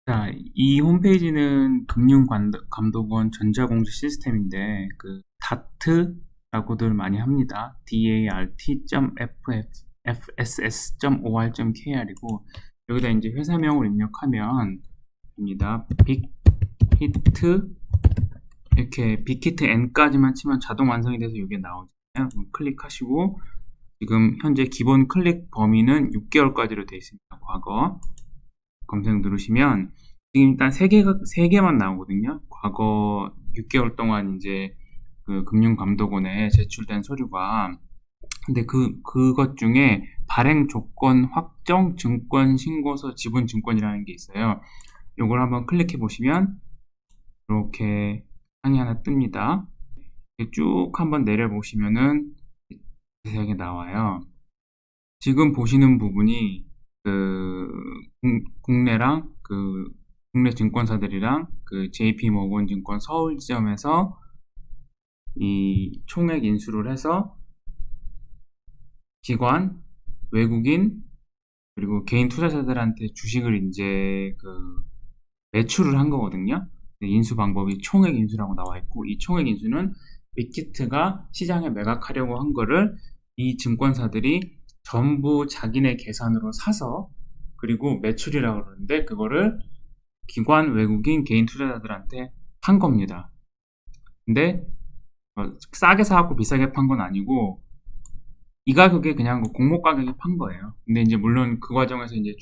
자, 이 홈페이지는 금융감독원 전자공지 시스템인데, DART라고들 많이 합니다. dart.fss.or.kr이고, 여기다 이제 회사명을 입력하면 됩니다. 빅히트, 이렇게 빅히트 N까지만 치면 자동 완성이 돼서 이게 나오잖아요. 그럼 클릭하시고, 지금 현재 기본 클릭 범위는 6개월까지로 되어 있습니다. 과거. 검색 누르시면 지금 일단 세 개만 나오거든요. 과거 6개월 동안 이제 그 금융감독원에 제출된 서류가. 근데 그것 중에 발행 조건 확정 증권 신고서 지분 증권이라는 게 있어요. 요걸 한번 클릭해 보시면 이렇게 상이 하나 뜹니다. 쭉 한번 내려 보시면은 자세하게 나와요. 지금 보시는 부분이 그 국내랑 국내 증권사들이랑 JP 모건 증권 서울 지점에서 이 총액 인수를 해서 기관, 외국인, 그리고 개인 투자자들한테 주식을 이제 매출을 한 거거든요. 인수 방법이 총액 인수라고 나와 있고, 이 총액 인수는 빅히트가 시장에 매각하려고 한 거를 이 증권사들이 전부 자기네 계산으로 사서, 그리고 매출이라고 그러는데 그거를 기관, 외국인, 개인 투자자들한테 판 겁니다. 근데 싸게 사갖고 비싸게 판 건 아니고 이 가격에 그냥 공모 가격에 판 거예요. 근데 이제 물론 그 과정에서 이제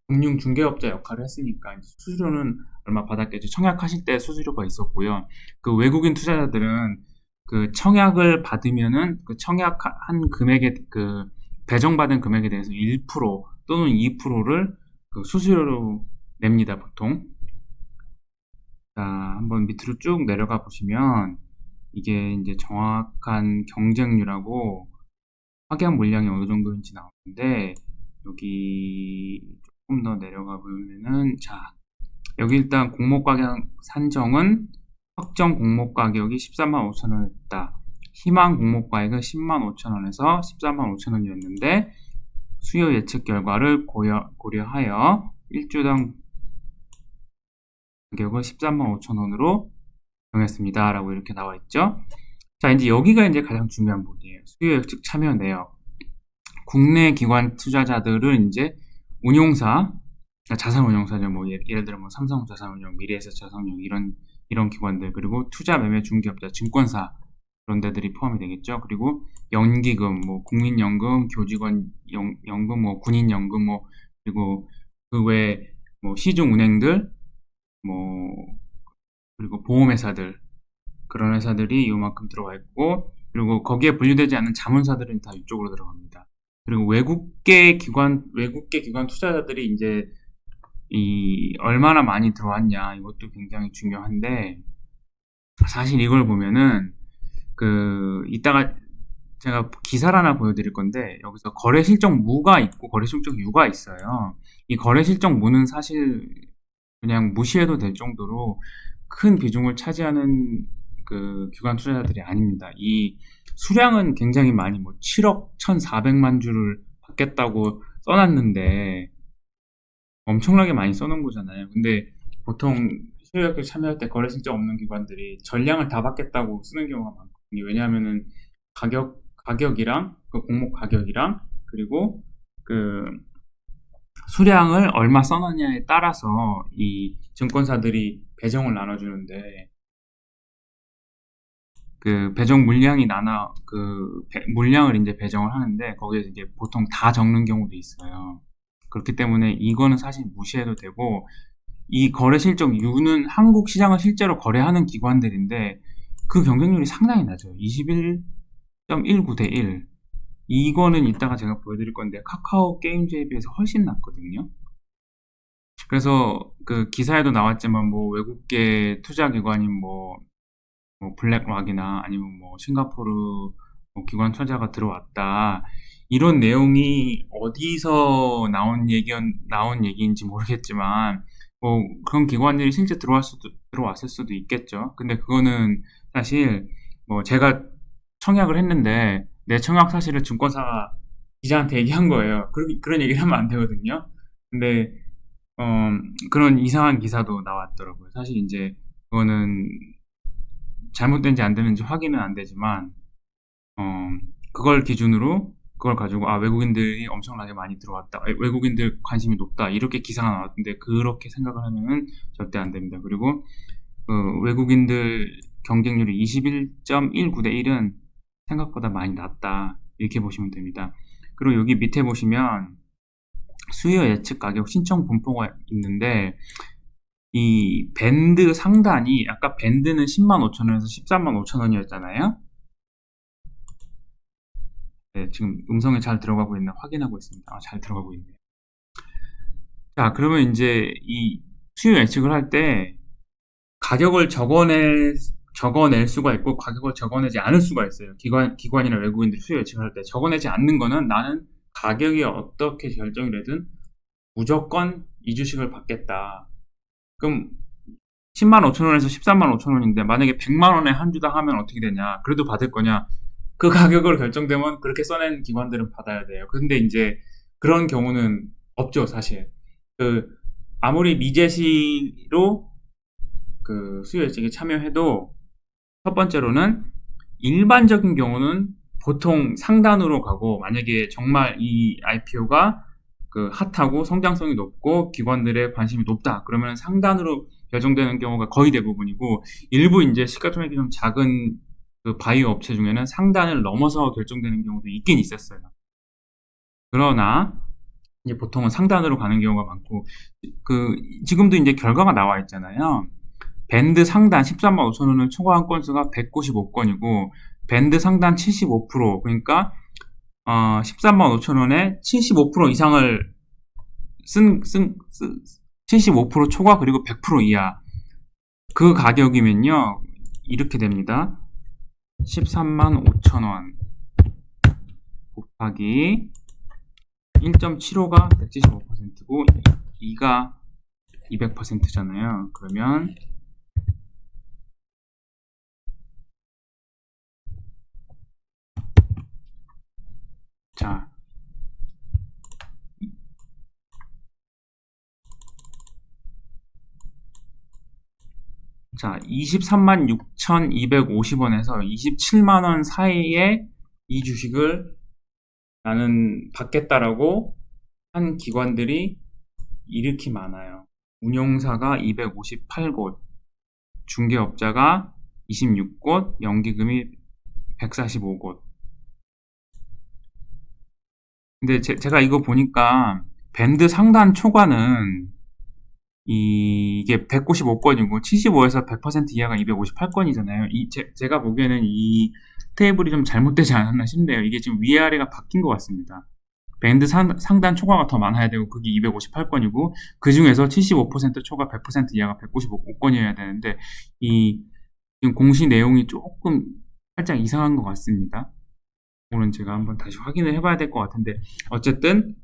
금융 중개업자 역할을 했으니까 이제 수수료는 얼마 받았겠죠. 청약하실 때 수수료가 있었고요. 그 외국인 투자자들은 그 청약을 받으면은 그 청약한 금액에 배정받은 금액에 대해서 1% 또는 2%를 그 수수료로 냅니다, 보통. 자, 한번 밑으로 쭉 내려가 보시면 이게 이제 정확한 경쟁률하고 확연 물량이 어느 정도인지 나오는데, 여기 조금 더 내려가 보면은, 자, 여기 일단 공모 가격 산정은 확정 공모 가격이 13만 5천 원이었다. 희망 공모 가격은 10만 5천 원에서 14만 5천 원이었는데 수요 예측 결과를 고려하여 1주당 가격을 13만 5천 원으로 정했습니다. 라고 이렇게 나와 있죠. 자, 이제 여기가 이제 가장 중요한 부분이에요. 수요 예측 참여 내역. 국내 기관 투자자들은 이제 운용사, 그러니까 자산운용사죠. 뭐 예를 들어 뭐 삼성자산운용, 미래에셋자산운용 이런 기관들, 그리고 투자 매매 중개업자, 증권사 그런 데들이 포함이 되겠죠. 그리고 연기금, 뭐 국민연금, 교직원 연금, 뭐 군인연금, 뭐 그리고 그 외에 뭐 시중은행들, 뭐 그리고 보험회사들, 그런 회사들이 이만큼 들어가 있고, 그리고 거기에 분류되지 않는 자문사들은 다 이쪽으로 들어갑니다. 그리고 외국계 기관 투자자들이 이제 얼마나 많이 들어왔냐, 이것도 굉장히 중요한데, 사실 이걸 보면은, 이따가 제가 기사를 하나 보여드릴 건데, 여기서 거래 실적 무가 있고, 거래 실적 유가 있어요. 이 거래 실적 무는 사실 그냥 무시해도 될 정도로 큰 비중을 차지하는 기관 투자자들이 아닙니다. 이 수량은 굉장히 많이, 뭐 7억 1,400만 주를 받겠다고 써놨는데 엄청나게 많이 써놓은 거잖아요. 근데 보통 수요약에 참여할 때 거래 실적 없는 기관들이 전량을 다 받겠다고 쓰는 경우가 많거든요. 왜냐하면은 가격이랑 그 공모 가격이랑 그리고 그 수량을 얼마 써놨냐에 따라서 이 증권사들이 배정을 나눠주는데, 배정 물량이 물량을 이제 배정을 하는데 거기에 이제 보통 다 적는 경우도 있어요. 그렇기 때문에 이거는 사실 무시해도 되고, 이 거래 실적 유는 한국 시장을 실제로 거래하는 기관들인데 그 경쟁률이 상당히 낮아요. 21.19 대 1. 이거는 이따가 제가 보여드릴 건데 카카오 게임즈에 비해서 훨씬 낮거든요. 그래서 그 기사에도 나왔지만 뭐 외국계 투자기관인 뭐 블랙락이나 아니면 뭐 싱가포르 뭐 기관 투자가 들어왔다, 이런 내용이 어디서 나온 얘기인지 모르겠지만 뭐 그런 기관들이 실제 들어왔을 수도 있겠죠. 근데 그거는 사실 뭐 제가 청약을 했는데 내 청약 사실을 증권사가 기자한테 얘기한 거예요. 그런 얘기를 하면 안 되거든요. 근데 그런 이상한 기사도 나왔더라고요. 사실 이제 그거는 잘못된지 안 되는지 확인은 안 되지만 어, 그걸 기준으로 그걸 가지고 외국인들이 엄청나게 많이 들어왔다, 외국인들 관심이 높다 이렇게 기사가 나왔는데 그렇게 생각을 하면은 절대 안 됩니다. 그리고 외국인들 경쟁률이 21.19 대 1은 생각보다 많이 낮다 이렇게 보시면 됩니다. 그리고 여기 밑에 보시면 수요 예측 가격 신청 분포가 있는데 이 밴드 상단이 아까 밴드는 105,000원에서 135,000원이었잖아요. 네, 지금 음성이 잘 들어가고 있나 확인하고 있습니다. 잘 들어가고 있네요. 자, 그러면 이제 이 수요 예측을 할 때 가격을 적어낼 수가 있고 가격을 적어내지 않을 수가 있어요. 기관이나 외국인들이 수요 예측을 할 때 적어내지 않는 거는 나는 가격이 어떻게 결정이 되든 무조건 이 주식을 받겠다. 그럼 105,000원에서 135,000원인데 만약에 100만원에 한 주당 하면 어떻게 되냐? 그래도 받을 거냐? 그 가격을 결정되면 그렇게 써낸 기관들은 받아야 돼요. 근데 이제 그런 경우는 없죠, 사실. 아무리 미제시로 수요 예측에 참여해도 첫 번째로는 일반적인 경우는 보통 상단으로 가고 만약에 정말 이 IPO가 핫하고 성장성이 높고 기관들의 관심이 높다 그러면 상단으로 결정되는 경우가 거의 대부분이고 일부 이제 시가총액이 좀 작은 바이오 업체 중에는 상단을 넘어서 결정되는 경우도 있긴 있었어요. 그러나 이제 보통은 상단으로 가는 경우가 많고 지금도 이제 결과가 나와 있잖아요. 밴드 상단 135,000원을 초과한 건수가 195건이고 밴드 상단 75% 그러니까 135,000원에 75% 이상을 75% 초과 그리고 100% 이하 그 가격이면요 이렇게 됩니다. 135,000원 곱하기 1.75가 175%고 2가 200%잖아요. 그러면 자 236,250원에서 27만원 사이에 이 주식을 나는 받겠다라고 한 기관들이 이렇게 많아요. 운용사가 258곳, 중개업자가 26곳, 연기금이 145곳. 근데 제가 이거 보니까 밴드 상단 초과는 이게 195건이고 75에서 100% 이하가 258건이잖아요. 제가 보기에는 이 테이블이 좀 잘못되지 않았나 싶네요. 이게 지금 위아래가 바뀐 것 같습니다. 밴드 상단 초과가 더 많아야 되고 그게 258건이고 그 중에서 75% 초과 100% 이하가 195건이어야 되는데 이 지금 공시 내용이 조금 살짝 이상한 것 같습니다. 오늘 제가 한번 다시 확인을 해봐야 될 것 같은데 어쨌든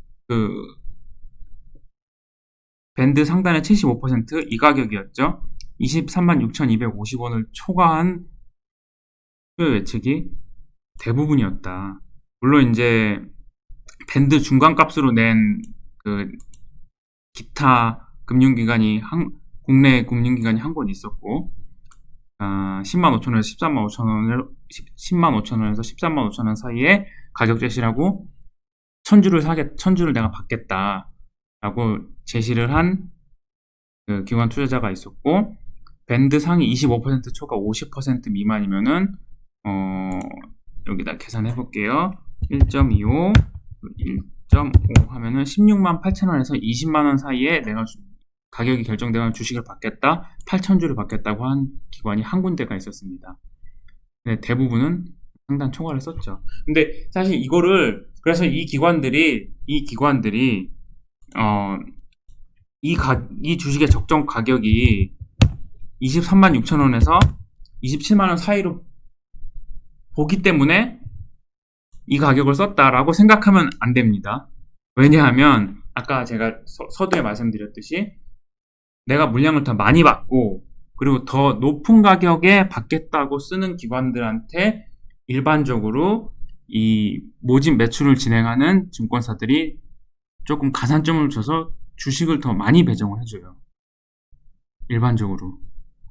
밴드 상단의 75% 이 가격이었죠. 236,250원을 초과한 수요 예측이 대부분이었다. 물론 이제 밴드 중간값으로 낸 기타 금융기관이 국내 금융기관이 한 곳 있었고 105,000원에서 135,000원에서 135,000원 사이에 가격 제시라고 1,000주를 내가 받겠다라고 제시를 한 기관 투자자가 있었고 밴드 상위 25% 초과 50% 미만이면은 여기다 계산해 볼게요. 1.25 1.5 하면은 16만 8천원에서 20만원 사이에 내가 가격이 결정되면 주식을 받겠다 8,000주를 받겠다고 한 기관이 한 군데가 있었습니다. 근데 대부분은 상단 초과를 썼죠. 근데 사실 이거를 그래서 이 기관들이 이 주식의 적정 가격이 236,000원에서 27만원 사이로 보기 때문에 이 가격을 썼다라고 생각하면 안 됩니다. 왜냐하면 아까 제가 서두에 말씀드렸듯이 내가 물량을 더 많이 받고 그리고 더 높은 가격에 받겠다고 쓰는 기관들한테 일반적으로 이 모집 매출을 진행하는 증권사들이 조금 가산점을 줘서 주식을 더 많이 배정을 해줘요. 일반적으로.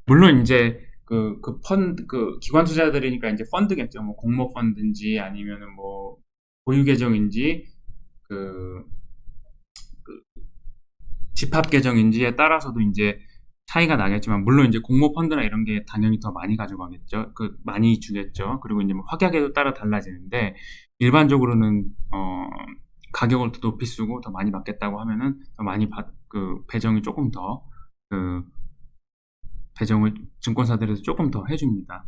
물론 이제 기관 투자들이니까 이제 펀드겠죠. 뭐 공모 펀드인지 아니면은 뭐 보유 계정인지 그, 그 집합 계정인지에 따라서도 이제 차이가 나겠지만, 물론 이제 공모 펀드나 이런 게 당연히 더 많이 가져가겠죠. 많이 주겠죠. 그리고 이제 뭐 확약에도 따라 달라지는데, 일반적으로는 가격을 더 높이 쓰고 더 많이 받겠다고 하면은 더 많이 배정이 조금 더 배정을 증권사들에서 조금 더 해줍니다.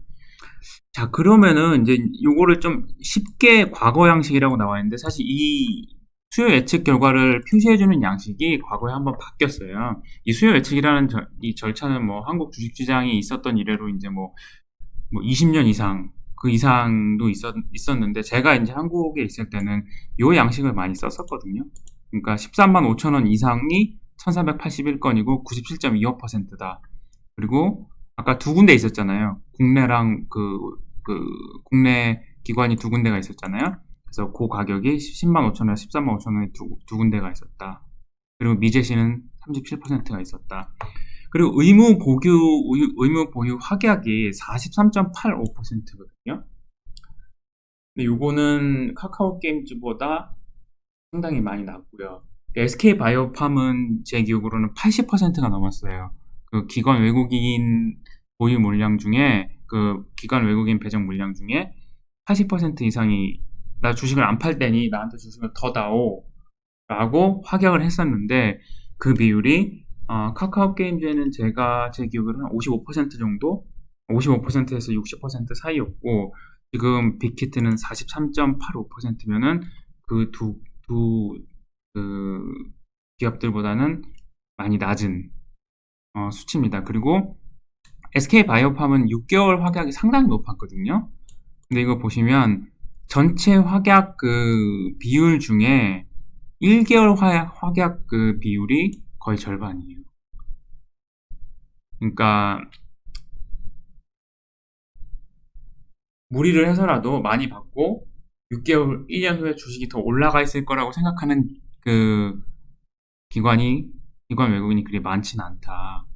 자, 그러면은 이제 요거를 좀 쉽게 과거 양식이라고 나와 있는데, 사실 이 수요 예측 결과를 표시해주는 양식이 과거에 한번 바뀌었어요. 이 수요 예측이라는 이 절차는 뭐 한국 주식시장이 있었던 이래로 이제 뭐 20년 이상, 그 이상도 있었는데, 제가 이제 한국에 있을 때는 요 양식을 많이 썼었거든요. 그러니까 13만 5천 원 이상이 1381건이고 97.25%다. 그리고 아까 두 군데 있었잖아요. 국내랑 국내 기관이 두 군데가 있었잖아요. 그래서 그 가격이 10만 5천 원, 13만 5천 원에 두 군데가 있었다. 그리고 미제시는 37%가 있었다. 그리고 의무 보유 확약이 43.85%거든요. 근데 요거는 카카오 게임즈보다 상당히 많이 낮고요. SK 바이오팜은 제 기억으로는 80%가 넘었어요. 그 기관 외국인 보유 물량 중에, 그 기관 외국인 배정 물량 중에 80% 이상이 나 주식을 안 팔 때니 나한테 주식을 더 다오 라고 확약을 했었는데, 그 비율이 카카오 게임즈에는 제가 제 기억으로는 55% 정도, 55%에서 60% 사이였고, 지금 빅히트는 43.85%면은 그 기업들보다는 많이 낮은 수치입니다. 그리고 SK 바이오팜은 6개월 확약이 상당히 높았거든요. 근데 이거 보시면 전체 확약 비율 중에 1개월 확약 비율이 거의 절반이에요. 그러니까 무리를 해서라도 많이 받고 6개월, 1년 후에 주식이 더 올라가 있을 거라고 생각하는 기관 외국인이 그리 많지는 않다.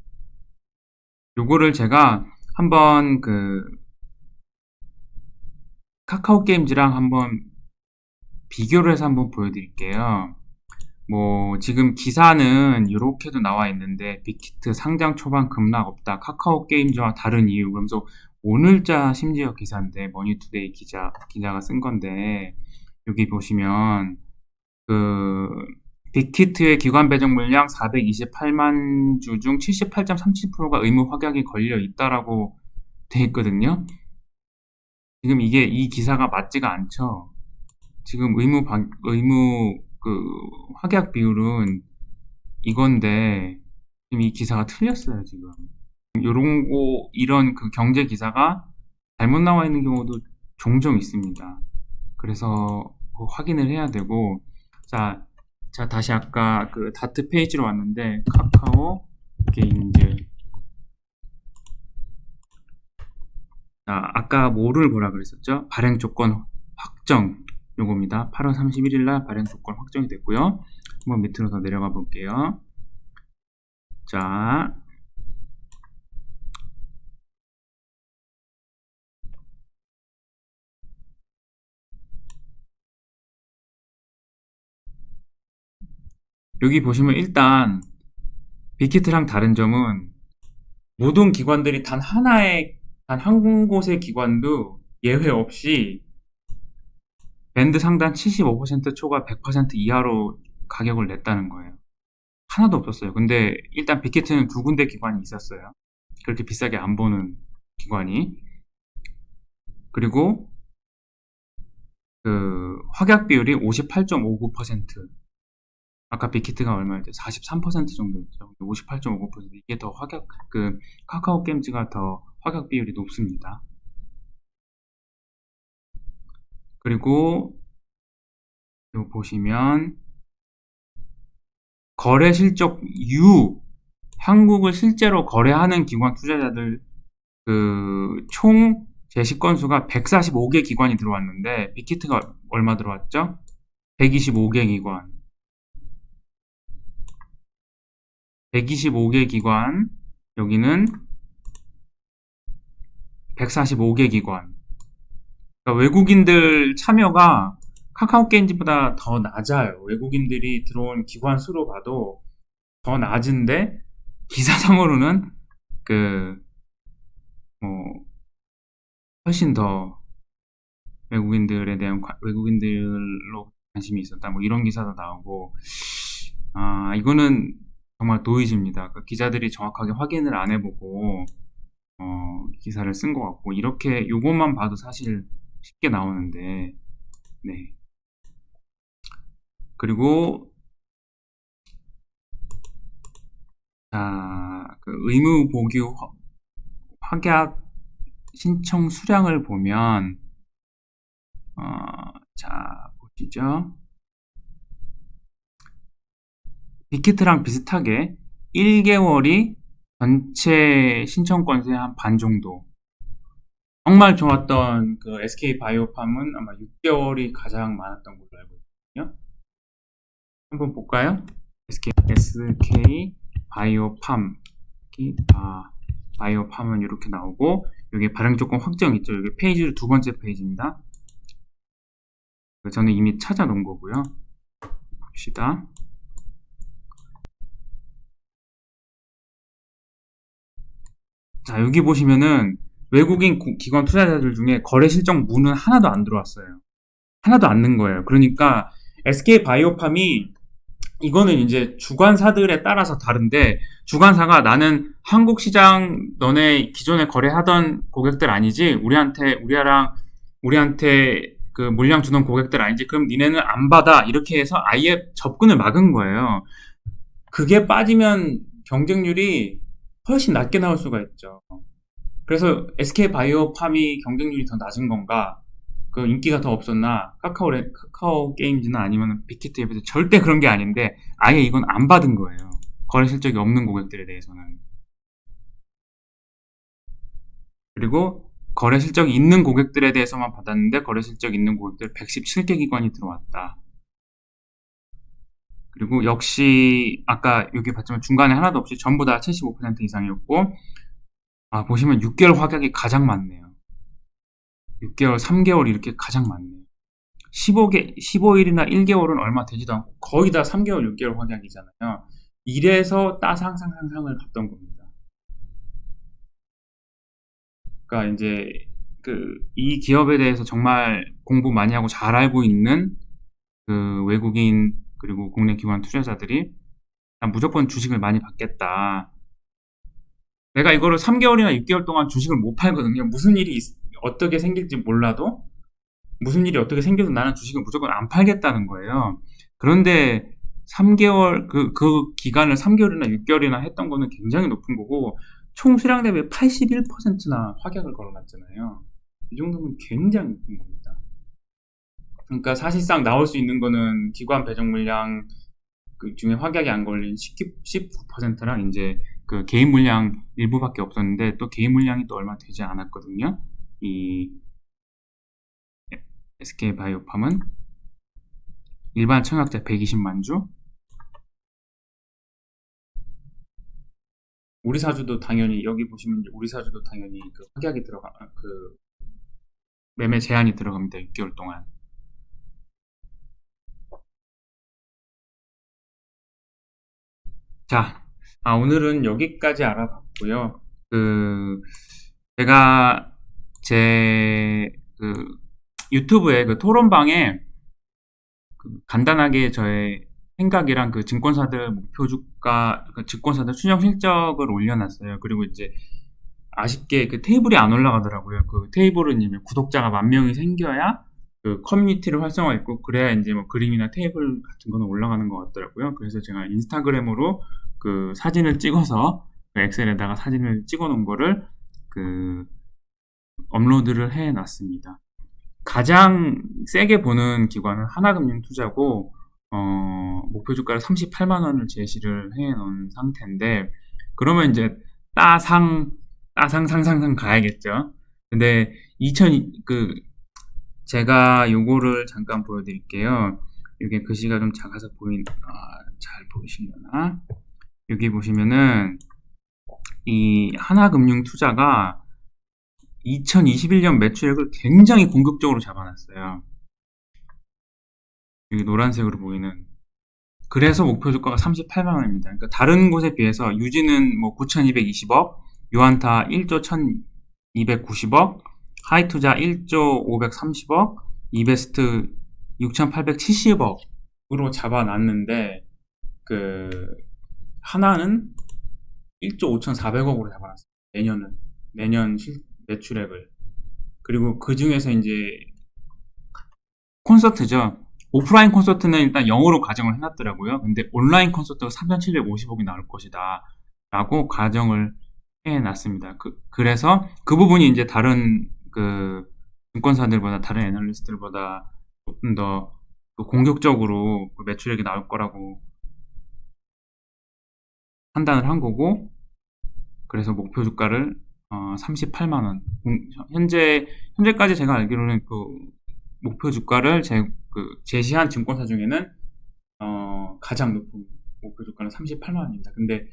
요거를 제가 한번 카카오 게임즈랑 한번 비교를 해서 한번 보여드릴게요. 뭐 지금 기사는 이렇게도 나와 있는데, 빅히트 상장 초반 급락 없다, 카카오 게임즈와 다른 이유, 그러면서 오늘자 심지어 기사인데, 머니투데이 기자가 쓴 건데, 여기 보시면 빅히트의 기관 배정 물량 428만 주 중 78.37%가 의무 확약이 걸려 있다라고 돼 있거든요. 지금 이 기사가 맞지가 않죠. 지금 의무 확약 비율은 이건데, 지금 이 기사가 틀렸어요, 지금. 이런 경제 기사가 잘못 나와 있는 경우도 종종 있습니다. 그래서 확인을 해야 되고, 자, 다시 아까 다트 페이지로 왔는데, 카카오 게임즈. 자, 아까 뭐를 보라 그랬었죠? 발행 조건 확정. 요겁니다. 8월 31일 날 발행 조건 확정이 됐고요. 한번 밑으로 더 내려가 볼게요. 자, 여기 보시면 일단 빅히트랑 다른 점은, 모든 기관들이 단 한 곳의 기관도 예외 없이 밴드 상단 75% 초과 100% 이하로 가격을 냈다는 거예요. 하나도 없었어요. 근데 일단 빅히트는 두 군데 기관이 있었어요. 그렇게 비싸게 안 보는 기관이. 그리고 확약 비율이 58.59%. 아까 빅히트가 얼마였죠? 43% 정도였죠. 58.59%. 이게 더 카카오 게임즈가 더 확약 비율이 높습니다. 그리고 여기 보시면 거래 실적 한국을 실제로 거래하는 기관 투자자들 총 제시 건수가 145개 기관이 들어왔는데, 빅히트가 얼마 들어왔죠? 125개 기관. 125개 기관, 여기는 145개 기관. 그러니까 외국인들 참여가 카카오 게임즈보다 더 낮아요. 외국인들이 들어온 기관 수로 봐도 더 낮은데 기사상으로는 뭐 훨씬 더 외국인들로 관심이 있었다. 뭐 이런 기사도 나오고, 이거는 정말 노이즈입니다. 그 기자들이 정확하게 확인을 안 해보고 기사를 쓴 것 같고, 이렇게 요것만 봐도 사실 쉽게 나오는데, 네. 그리고 그 의무 보규 확약 신청 수량을 보면 보시죠. 빅히트랑 비슷하게 1개월이 전체 신청 건수의 한 반 정도. 정말 좋았던 그 SK 바이오팜은 아마 6개월이 가장 많았던 걸로 알고 있거든요. 한번 볼까요? SK 바이오팜, 바이오팜은 이렇게 나오고, 여기 발행 조건 확정 있죠. 여기 페이지 두 번째 페이지입니다. 저는 이미 찾아 놓은 거고요. 봅시다. 자, 여기 보시면은 외국인 기관 투자자들 중에 거래 실적 문은 하나도 안 들어왔어요. 하나도 안 넣은 거예요. 그러니까 SK 바이오팜이, 이거는 이제 주관사들에 따라서 다른데, 주관사가 나는 한국 시장 너네 기존에 거래하던 고객들 아니지? 우리한테 그 물량 주던 고객들 아니지? 그럼 니네는 안 받아. 이렇게 해서 아예 접근을 막은 거예요. 그게 빠지면 경쟁률이 훨씬 낮게 나올 수가 있죠. 그래서 SK 바이오팜이 경쟁률이 더 낮은 건가? 그 인기가 더 없었나? 카카오 게임즈나 아니면 빅히트에 비해서 절대 그런 게 아닌데, 아예 이건 안 받은 거예요. 거래 실적이 없는 고객들에 대해서는. 그리고 거래 실적이 있는 고객들에 대해서만 받았는데, 거래 실적 있는 고객들 117개 기관이 들어왔다. 그리고 역시 아까 여기 봤지만 중간에 하나도 없이 전부 다 75% 이상이었고, 보시면 6개월 확약이 가장 많네요. 6개월, 3개월 이렇게 가장 많네요. 15일이나 1개월은 얼마 되지도 않고 거의 다 3개월, 6개월 확약이잖아요. 이래서 따상상상상을 봤던 겁니다. 그러니까 이제 이 기업에 대해서 정말 공부 많이 하고 잘 알고 있는 그 외국인 그리고 국내 기관 투자자들이 무조건 주식을 많이 받겠다. 내가 이거를 3개월이나 6개월 동안 주식을 못 팔거든요. 무슨 일이 어떻게 생길지 몰라도, 무슨 일이 어떻게 생겨도 나는 주식을 무조건 안 팔겠다는 거예요. 그런데 3개월, 그 기간을 3개월이나 6개월이나 했던 거는 굉장히 높은 거고, 총 수량 대비 81%나 확약을 걸어놨잖아요. 이 정도면 굉장히 높은 겁니다. 그러니까 사실상 나올 수 있는 거는 기관 배정 물량 그 중에 확약이 안 걸린 19%랑 이제 그 개인 물량 일부밖에 없었는데, 또 개인 물량이 또 얼마 되지 않았거든요. 이 SK 바이오팜은 일반 청약자 120만 주, 우리사주도 당연히, 여기 보시면 우리사주도 당연히 그 확약이 그 매매 제한이 들어갑니다. 6개월 동안. 자, 오늘은 여기까지 알아봤고요. 제가 제 유튜브에 토론방에 간단하게 저의 생각이랑 증권사들 목표 주가, 증권사들 추정 실적을 올려놨어요. 그리고 이제 아쉽게 테이블이 안 올라가더라고요. 테이블은 이제 구독자가 10,000명이 생겨야 커뮤니티를 활성화했고, 그래야 이제 뭐 그림이나 테이블 같은 거는 올라가는 것 같더라고요. 그래서 제가 인스타그램으로 사진을 찍어서 엑셀에다가 사진을 찍어 놓은 거를 업로드를 해 놨습니다. 가장 세게 보는 기관은 하나금융투자고, 목표 주가를 38만원을 제시를 해 놓은 상태인데, 그러면 이제 따상상상상 가야겠죠. 근데 제가 요거를 잠깐 보여드릴게요. 이게 글씨가 좀 작아서 잘 보이시려나? 여기 보시면은 이 하나금융투자가 2021년 매출액을 굉장히 공격적으로 잡아놨어요. 여기 노란색으로 보이는. 그래서 목표 주가가 38만 원입니다. 그러니까 다른 곳에 비해서 유지는 뭐 9,220억, 유한타 1조 1,290억, 하이투자 1조 530억, 이베스트 6,870억으로 잡아놨는데 그 하나는 1조 5,400억으로 잡아놨어요. 내년 매출액을. 그리고 그 중에서 이제 콘서트죠. 오프라인 콘서트는 일단 0으로 가정을 해놨더라고요. 근데 온라인 콘서트가 3,750억이 나올 것이다. 라고 가정을 해놨습니다. 그래서 그 부분이 이제 다른 그 증권사들보다, 다른 애널리스트들보다 조금 더 공격적으로 그 매출액이 나올 거라고 판단을 한 거고, 그래서 목표 주가를 38만원. 현재까지 제가 알기로는 그 목표 주가를 제시한 증권사 중에는 가장 높은 목표 주가는 38만원입니다. 근데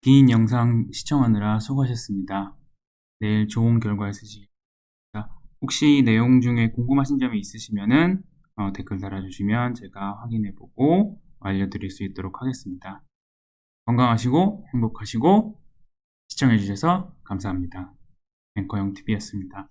긴 영상 시청하느라 수고하셨습니다. 내일 좋은 결과 있으시길 바랍니다. 혹시 내용 중에 궁금하신 점이 있으시면은 댓글 달아주시면 제가 확인해보고 알려드릴 수 있도록 하겠습니다. 건강하시고 행복하시고 시청해주셔서 감사합니다. 앵커형 TV였습니다.